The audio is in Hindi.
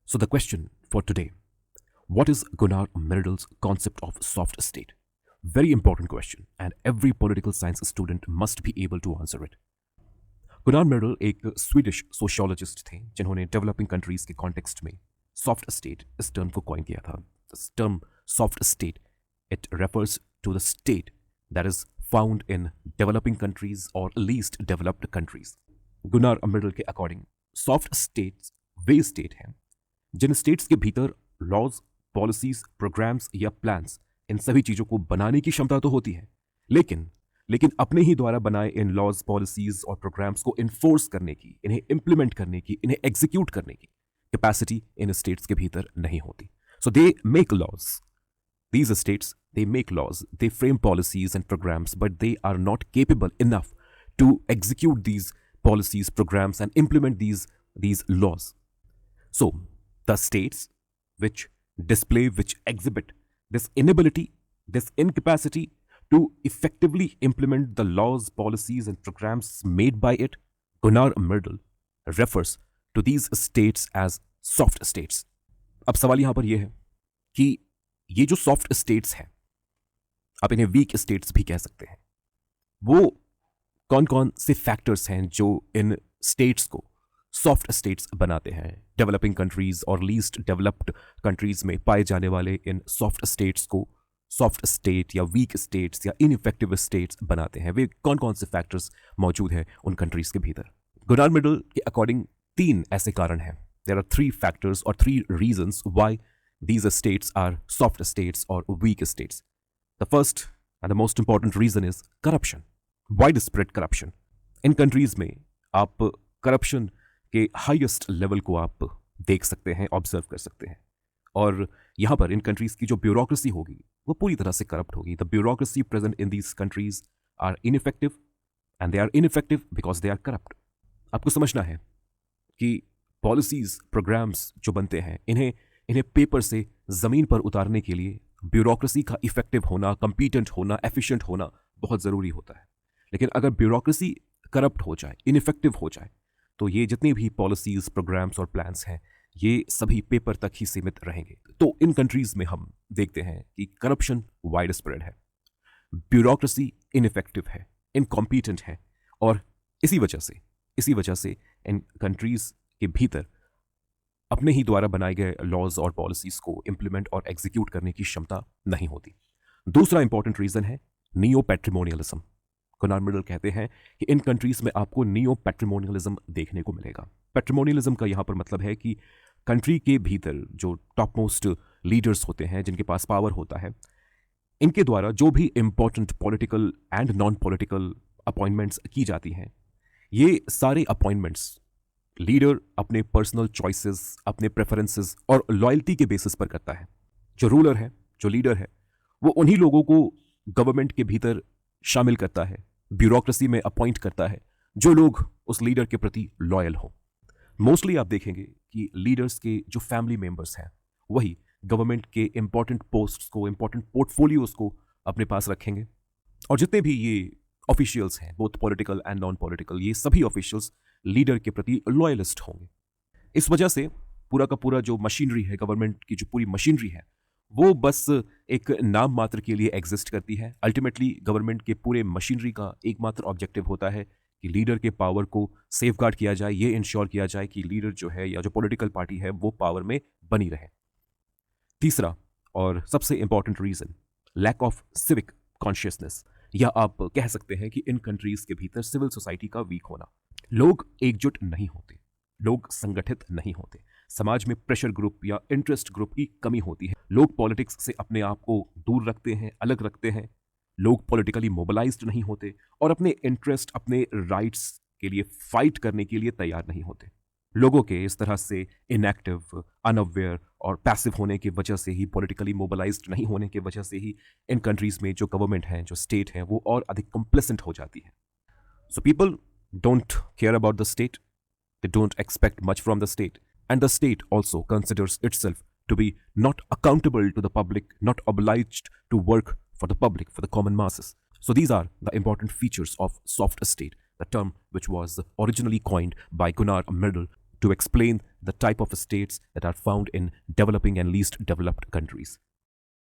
So, the question for today: what is Gunnar Myrdal's concept of soft state? Very important question, and every political science student must be able to answer it. Gunnar Myrdal एक स्वीडिश सोशियोलॉजिस्ट थे जिन्होंने डेवलपिंग कंट्रीज के कॉन्टेक्स्ट में सॉफ्ट स्टेट इस टर्म को कॉइन किया था. This term soft state it refers to the state that is found in developing countries और least developed countries. Gunnar Myrdal के अकॉर्डिंग सॉफ्ट स्टेट्स वे स्टेट हैं जिन स्टेट्स के भीतर लॉज, पॉलिसीज, प्रोग्राम्स या प्लान्स इन सभी चीज़ों को बनाने की क्षमता तो होती है, लेकिन अपने ही द्वारा बनाए इन लॉज, पॉलिसीज और प्रोग्राम्स को इन्फोर्स करने की, इन्हें इंप्लीमेंट करने की, इन्हें एग्जीक्यूट करने की कैपेसिटी इन स्टेट्स के भीतर नहीं होती. So they make laws, these states they make laws, they frame policies and programs, but they are not capable enough to execute these policies, programs and implement these laws. So the states which exhibit this inability, this incapacity to effectively implement the laws, policies and programs made by it, Gunnar Myrdal refers to these states as soft states. अब सवाल यहां पर यह है कि ये जो सॉफ्ट स्टेट्स हैं, आप इन्हें वीक स्टेट्स भी कह सकते हैं, वो कौन कौन से फैक्टर्स हैं जो इन स्टेट्स को सॉफ्ट स्टेट्स बनाते हैं. डेवलपिंग कंट्रीज और लीस्ट डेवलप्ड कंट्रीज में पाए जाने वाले इन सॉफ्ट स्टेट्स को सॉफ्ट स्टेट या वीक स्टेट्स या इनइफेक्टिव स्टेट्स बनाते हैं. वे कौन कौन से फैक्टर्स मौजूद हैं उन कंट्रीज के भीतर. गुनार मिर्डल के अकॉर्डिंग 3 ऐसे कारण हैं. देयर आर 3 फैक्टर्स और 3 reasons why these states are soft states or weak states. The first and the most important reason is corruption, widespread corruption. In countries में आप corruption के highest level को आप देख सकते हैं, observe कर सकते हैं, और यहाँ पर इन countries की जो bureaucracy होगी वो पूरी तरह से corrupt होगी. The bureaucracy present in these countries are ineffective and they are ineffective because they are corrupt. आपको समझना है कि policies, programs जो बनते हैं इन्हें पेपर से जमीन पर उतारने के लिए ब्यूरोक्रेसी का इफेक्टिव होना, कंपीटेंट होना, एफिशिएंट होना बहुत ज़रूरी होता है. लेकिन अगर ब्यूरोक्रेसी करप्ट हो जाए, इनइफेक्टिव हो जाए, तो ये जितनी भी पॉलिसीज, प्रोग्राम्स और प्लान्स हैं ये सभी पेपर तक ही सीमित रहेंगे. तो इन कंट्रीज में हम देखते हैं कि करप्शन वाइड स्प्रेड है, ब्यूरोक्रेसी इनइफेक्टिव है, इनकॉम्पिटेंट है, और इसी वजह से इन कंट्रीज के भीतर अपने ही द्वारा बनाए गए लॉज और पॉलिसीज को इंप्लीमेंट और एग्जीक्यूट करने की क्षमता नहीं होती. दूसरा इंपॉर्टेंट रीजन है नियो पैट्रिमोनियलिज्म. गुनार मिर्डल कहते हैं कि इन कंट्रीज में आपको नियो पैट्रिमोनियलिज्म देखने को मिलेगा. पैट्रिमोनियलिज्म का यहां पर मतलब है कि कंट्री के भीतर जो टॉप मोस्ट लीडर्स होते हैं, जिनके पास पावर होता है, इनके द्वारा जो भी important political and non political appointments की जाती हैं, ये सारे अपॉइंटमेंट्स लीडर अपने पर्सनल चॉइसेस, अपने प्रेफरेंसेस और लॉयल्टी के बेसिस पर करता है. जो रूलर है, जो लीडर है, वो उन्हीं लोगों को गवर्नमेंट के भीतर शामिल करता है, ब्यूरोक्रेसी में अपॉइंट करता है जो लोग उस लीडर के प्रति लॉयल हो. मोस्टली आप देखेंगे कि लीडर्स के जो फैमिली मेंबर्स हैं वही गवर्नमेंट के इंपॉर्टेंट पोस्ट्स को, इंपॉर्टेंट पोर्टफोलियोज को अपने पास रखेंगे, और जितने भी ये ऑफिशियल्स हैं, both political and non political, ये सभी ऑफिशियल्स लीडर के प्रति लॉयलिस्ट होंगे. इस वजह से पूरा का पूरा जो मशीनरी है, गवर्नमेंट की जो पूरी मशीनरी है, वो बस एक नाम मात्र के लिए एग्जिस्ट करती है. अल्टीमेटली गवर्नमेंट के पूरे मशीनरी का एकमात्र ऑब्जेक्टिव होता है कि लीडर के पावर को सेफगार्ड किया जाए, ये इंश्योर किया जाए कि लीडर जो है या जो पॉलिटिकल पार्टी है वो पावर में बनी रहे. तीसरा और सबसे important reason, lack of civic consciousness, या आप कह सकते हैं कि इन कंट्रीज के भीतर सिविल सोसाइटी का वीक होना. लोग एकजुट नहीं होते, लोग संगठित नहीं होते, समाज में प्रेशर ग्रुप या इंटरेस्ट ग्रुप की कमी होती है, लोग पॉलिटिक्स से अपने आप को दूर रखते हैं, अलग रखते हैं, लोग पॉलिटिकली मोबिलाइज्ड नहीं होते और अपने इंटरेस्ट, अपने राइट्स के लिए फाइट करने के लिए तैयार नहीं होते. लोगों के इस तरह से इनएक्टिव, अनअवेयर और पैसिव होने की वजह से ही, पॉलिटिकली मोबिलाइज्ड नहीं होने की वजह से ही इन कंट्रीज में जो गवर्नमेंट है, जो स्टेट है, वो और अधिक कंप्लेसेंट हो जाती है. So people don't care about the state, they don't expect much from the state, and the state also considers itself to be not accountable to the public, not obliged to work for the public, for the common masses. So these are the important features of soft state, the term which was originally coined by Gunnar Myrdal to explain the type of states that are found in developing and least developed countries.